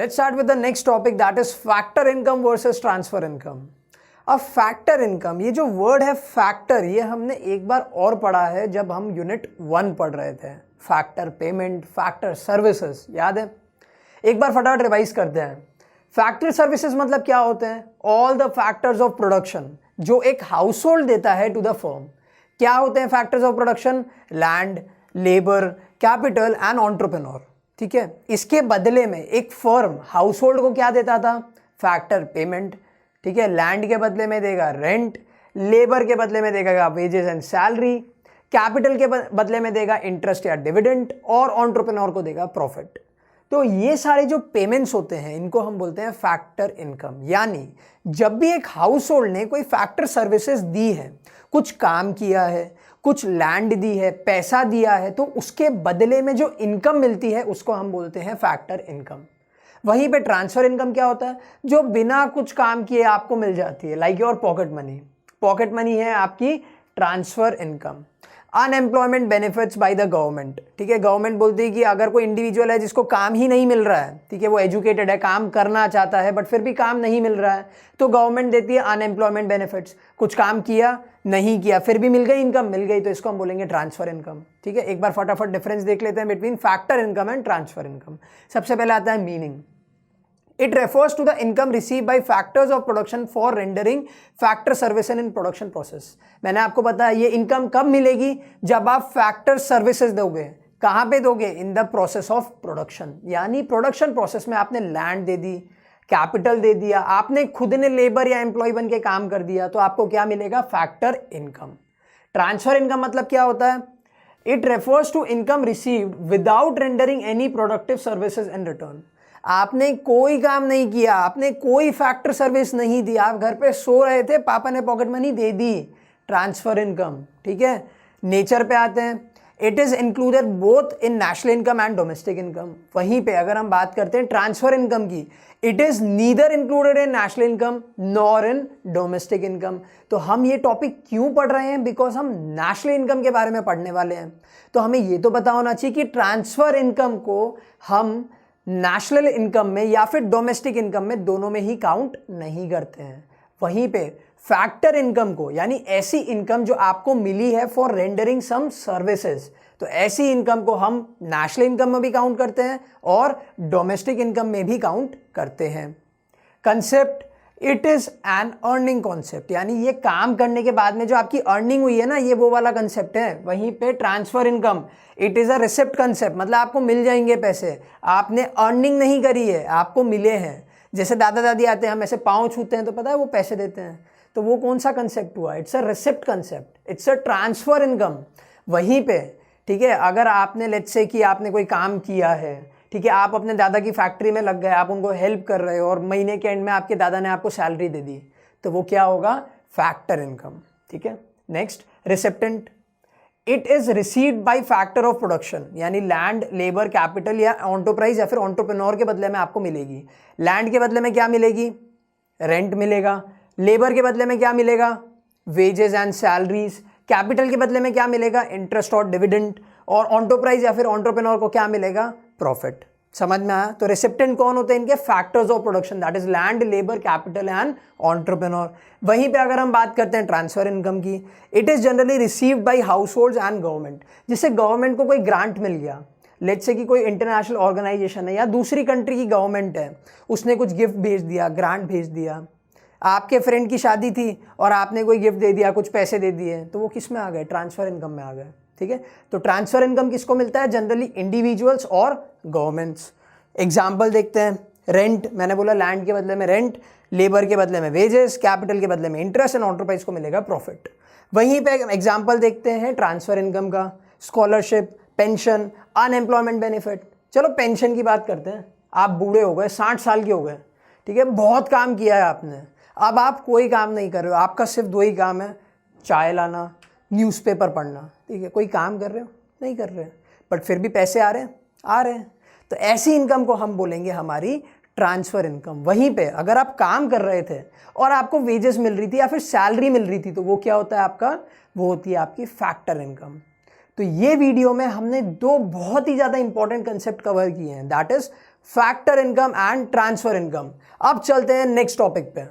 Let's start with the next topic, that is factor income versus transfer income. अब factor income, ये जो word है factor, ये हमने एक बार और पढ़ा है जब हम यूनिट 1 पढ़ रहे थे। फैक्टर पेमेंट, फैक्टर सर्विसेज, याद है? एक बार फटाफट रिवाइज करते हैं। फैक्टर सर्विसेज मतलब क्या होते हैं? All the factors of production जो एक हाउस होल्ड देता है टू द फर्म। क्या होते हैं factors of production? Land, labour, capital and entrepreneur. ठीक है, इसके बदले में एक फर्म हाउस होल्ड को क्या देता था? Factor payment. ठीक है, लैंड के बदले में देगा रेंट, लेबर के बदले में देगा वेजेस एंड सैलरी, कैपिटल के बदले में देगा इंटरेस्ट या डिविडेंड, और एंटरप्रेन्योर को देगा प्रॉफिट। तो ये सारे जो पेमेंट्स होते हैं इनको हम बोलते हैं फैक्टर इनकम। यानी जब भी एक हाउस होल्ड ने कोई फैक्टर सर्विसेज दी है, कुछ काम किया है, कुछ लैंड दी है, पैसा दिया है, तो उसके बदले में जो इनकम मिलती है उसको हम बोलते हैं फैक्टर इनकम। वहीं पे ट्रांसफर इनकम क्या होता है? जो बिना कुछ काम किए आपको मिल जाती है, like your pocket money. Pocket money है आपकी transfer income. Unemployment benefits by the government. ठीक है, गवर्नमेंट बोलती है कि अगर कोई इंडिविजुअल है जिसको काम ही नहीं मिल रहा है, ठीक है, वो एजुकेटेड है, काम करना चाहता है बट फिर भी काम नहीं मिल रहा है, तो गवर्नमेंट देती है अनएम्प्लॉयमेंट बेनिफिट्स। कुछ काम किया, नहीं किया, फिर भी मिल गई, इनकम मिल गई, तो इसको हम बोलेंगे ट्रांसफर इनकम। ठीक है, एक बार फटाफट डिफरेंस देख लेते हैं between factor income and transfer income. सबसे पहले आता है meaning. It refers to the income received by factors of production for rendering factor services in production process. मैंने आपको बताया ये इनकम कब मिलेगी? जब आप फैक्टर सर्विसेज दोगे। कहाँ पे दोगे? In the process of production. यानी प्रोडक्शन प्रोसेस में आपने लैंड दे दी, कैपिटल दे दिया, आपने खुद ने लेबर या एम्प्लॉय बन के काम कर दिया, तो आपको क्या मिलेगा? Factor income. ट्रांसफर इनकम मतलब क्या होता है? It refers to income received without rendering any productive services in return. आपने कोई काम नहीं किया, आपने कोई फैक्टर सर्विस नहीं दी, आप घर पे सो रहे थे, पापा ने पॉकेट मनी दे दी, ट्रांसफर इनकम। ठीक है, नेचर पे आते हैं। It is included both in national income and domestic income. वहीं पे अगर हम बात करते हैं ट्रांसफर इनकम की, it is neither included in national income nor in domestic income. तो हम ये टॉपिक क्यों पढ़ रहे हैं? बिकॉज हम नेशनल इनकम के बारे में पढ़ने वाले हैं। तो हमें ये तो पता होना चाहिए कि ट्रांसफर इनकम को हम नेशनल इनकम में या फिर डोमेस्टिक इनकम में, दोनों में ही काउंट नहीं करते हैं। वहीं पे फैक्टर इनकम को, यानी ऐसी इनकम जो आपको मिली है फॉर रेंडरिंग सम सर्विसेज, तो ऐसी इनकम को हम नेशनल इनकम में भी काउंट करते हैं और डोमेस्टिक इनकम में भी काउंट करते हैं। Concept, it is an earning concept. यानी ये काम करने के बाद में जो आपकी अर्निंग हुई है ना, ये वो वाला कंसेप्ट है। वहीं पे transfer income, it is a receipt concept, मतलब आपको मिल जाएंगे पैसे, आपने अर्निंग नहीं करी है, आपको मिले हैं। जैसे दादा दादी आते हैं, हम ऐसे पाँव छूते हैं तो पता है वो पैसे देते हैं, तो वो कौन सा कंसेप्ट हुआ? It's a receipt concept, it's a transfer income. वहीं पे ठीक है, अगर आपने लेट्स से कि आपने कोई काम किया है, ठीक है, आप अपने दादा की फैक्ट्री में लग गए, आप उनको हेल्प कर रहे हो और महीने के एंड में आपके दादा ने आपको सैलरी दे दी, तो वो क्या होगा? Factor income. ठीक है, next recipient, it is received by factor of production. यानी लैंड, लेबर, कैपिटल या एंटरप्राइज या फिर एंटरप्रेन्योर के बदले में आपको मिलेगी। लैंड के बदले में क्या मिलेगी? रेंट मिलेगा। लेबर के बदले में क्या मिलेगा? Wages and salaries. कैपिटल के बदले में क्या मिलेगा? इंटरेस्ट और डिविडेंड। और एंटरप्राइज या फिर एंटरप्रेन्योर को क्या मिलेगा? प्रॉफिट। समझ में आया? तो रेसिप्टेंट कौन होते हैं इनके? Factors of production, that is land, labour, capital and entrepreneur. वहीं पे अगर हम बात करते हैं ट्रांसफर इनकम की, it is generally received by house holds and government. जिससे गवर्नमेंट को कोई ग्रांट मिल गया, लेट्स से कि कोई इंटरनेशनल ऑर्गेनाइजेशन है या दूसरी कंट्री की गवर्नमेंट है, उसने कुछ गिफ्ट भेज दिया, ग्रांट भेज दिया। आपके फ्रेंड की शादी थी और आपने कोई गिफ्ट दे दिया, कुछ पैसे दे दिए, तो वो किस में आ गए? ट्रांसफर इनकम में आ गए। ठीक है, तो ट्रांसफर इनकम किसको मिलता है? जनरली इंडिविजुअल्स और गवर्नमेंट्स। एग्जाम्पल देखते हैं। रेंट, मैंने बोला लैंड के बदले में रेंट, लेबर के बदले में वेजेस, कैपिटल के बदले में इंटरेस्ट एंड एंटरप्राइज को मिलेगा प्रॉफिट। वहीं पे एग्जाम्पल देखते हैं ट्रांसफर इनकम का। Scholarship, pension, unemployment benefit. चलो पेंशन की बात करते हैं। आप बूढ़े हो गए, 60 साल के हो गए, ठीक है, बहुत काम किया है आपने, अब आप कोई काम नहीं कर रहे हो, आपका सिर्फ 2 ही काम है, चाय लाना, न्यूज़पेपर पढ़ना। ठीक है, कोई काम कर रहे हो? नहीं कर रहे, बट फिर भी पैसे आ रहे हैं, आ रहे हैं। तो ऐसी इनकम को हम बोलेंगे हमारी ट्रांसफर इनकम। वहीं पे अगर आप काम कर रहे थे और आपको वेजेस मिल रही थी या फिर सैलरी मिल रही थी, तो वो क्या होता है आपका? वो होती है आपकी फैक्टर इनकम। तो ये वीडियो में हमने दो बहुत ही ज़्यादा इंपॉर्टेंट कंसेप्ट कवर किए हैं, that is factor income and transfer income. अब चलते हैं नेक्स्ट टॉपिक पे।